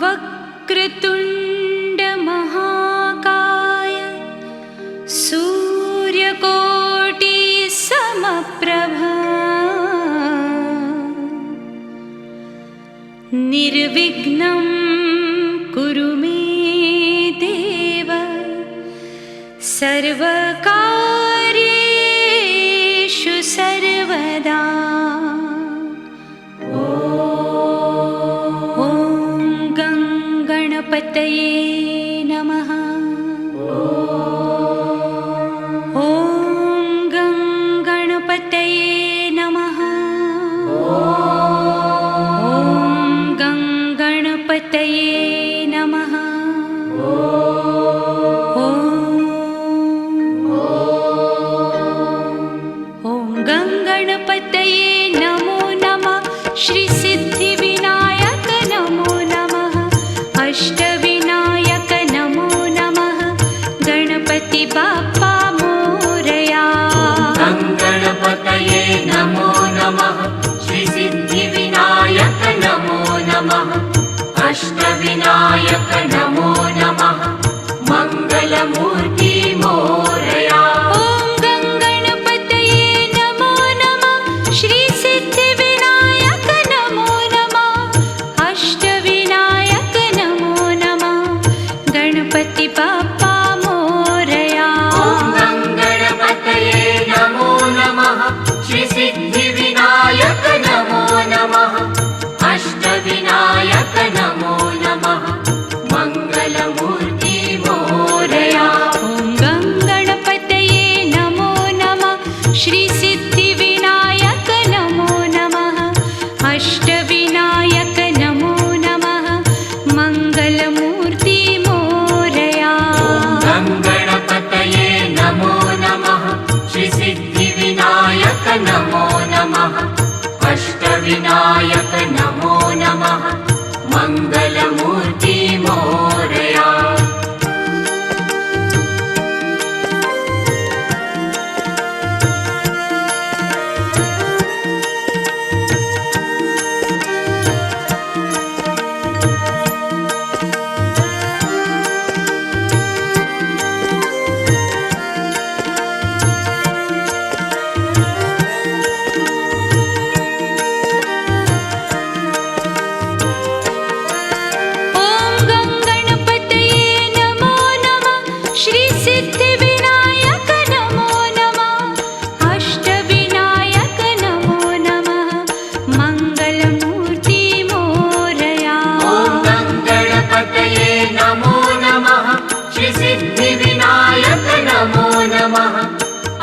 वक्रतुण्ड महाकाय सूर्यकोटि समप्रभा निर्विघ्नं कुरु मे देव सर्वकार्येषु सर्वदा। ॐ गणपतये नमः। ॐ गणपतये नमः। ॐ गणपतये नमः। गणपतये नमो नमः। श्री सिद्धिविनायक नमो नमः। अष्टविनायक नमो नमः। गणपति बाप्पा मोरया। गणपतये नमो नमः। श्री सिद्धिविनायक नमो नमः। अष्टविनायक नमो नमः। मंगलमूर्ति मोरया। श्री सिद्धिविनायक नमो नमः। अष्टविनायक नमो नमः। गणपति बाप्पा मोरया। गणपतये नमो नमः। श्री सिद्धिविनायक नमो नमः। अष्टविनायक नमो नमः। मंगलमूर्ति मोरया। गणपतये नमो नमः। श्री सिद्धिविनायक नमो नमः। अष्टविनायक नमो नमः। मंगलमूर्ति मोरया। गणपतये नमो नमः। श्री सिद्धिविनायक नमो नमः। अष्टविनायक नमो नमः। मंगलमूर्ति मोरया।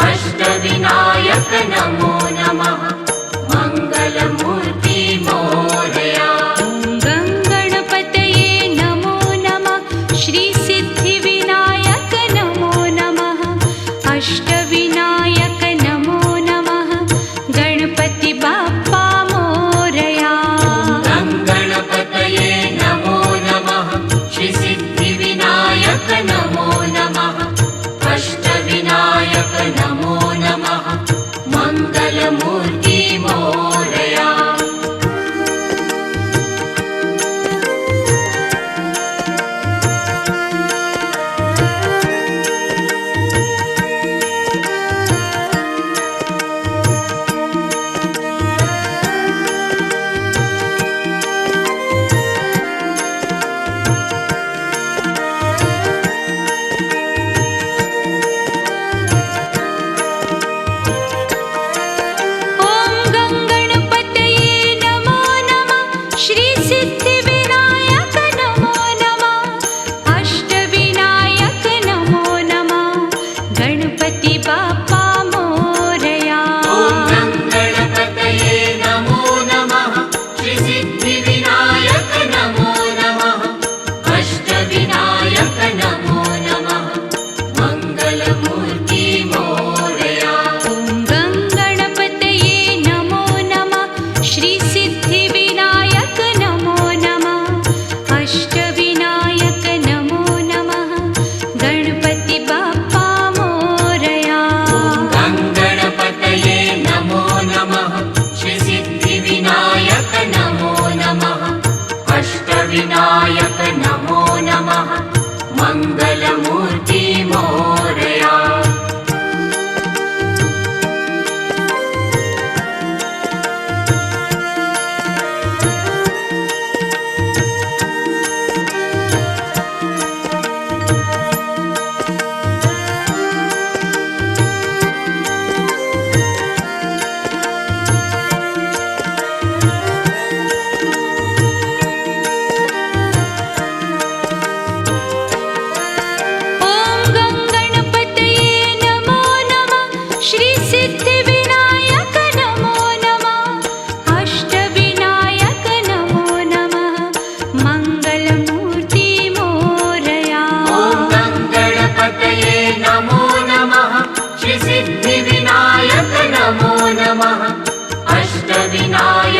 अष्टविनायक नमो नमः। मंगलमूर्ति मोरया। गणपतये नमो नमः। श्री सिद्धिविनायक नमो नमः। अष्टविनायक नमो नमः। गणपति बाप्पा मोरया। गणपतये नमो नमः। श्री सिद्धिविनायक नमो नमः। अष्टविनायक नमो नमः। मंगलमूर्ति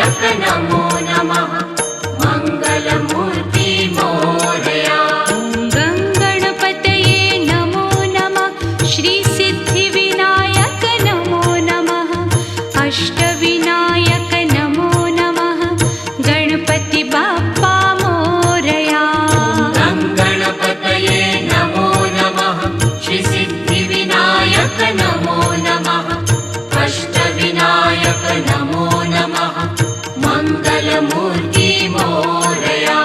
सिद्धिविनायक नमो नमः मङ्गलमूर्ति मोरया गङ्गणपतये नमो नमः श्रीसिद्धिविनायक नमो नमः अष्टविनायक नमो नमः गणपति बाप्पा मोरया गङ्गणपतये नमो नमः श्रीसिद्धिविनायक नमो नमः अष्टविनायक नमो नमः मङ्गलमूर्ति मोरया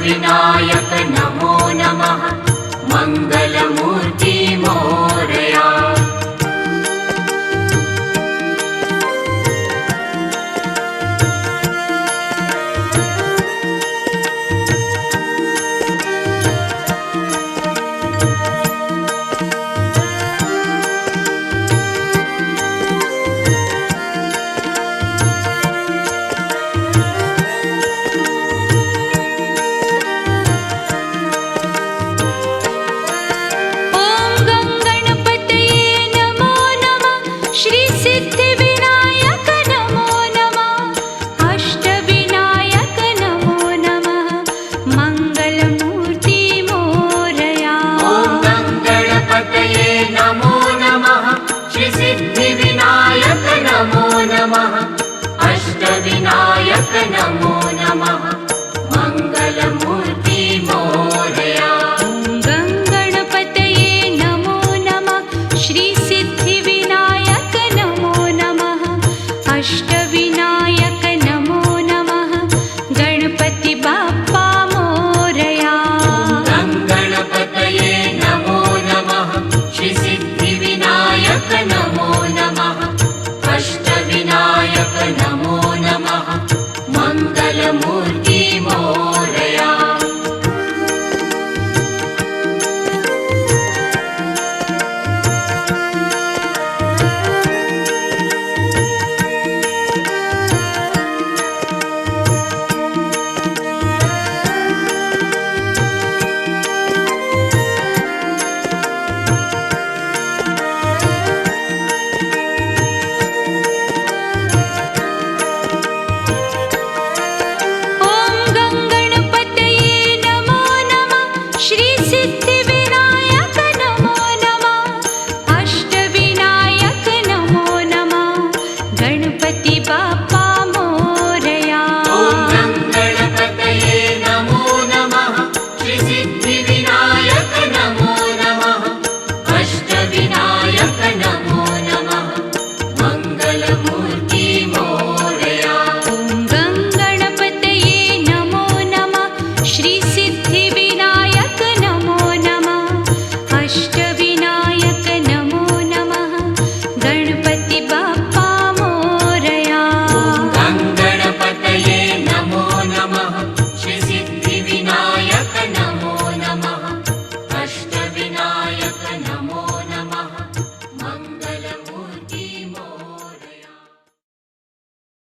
विनायक नमो नमः मङ्गलमूर्ति मोरया अष्टविनायक नमो नमः मङ्गलमूर्ति मोरया गङ्गणपतये नमो नमः श्रीसिद्धिविनायक नमो नमः अष्टविनायक नमो नमः गणपति बाप्पा मोरया गङ्गणपतये नमो नमः श्रीसिद्धिविनायक नमो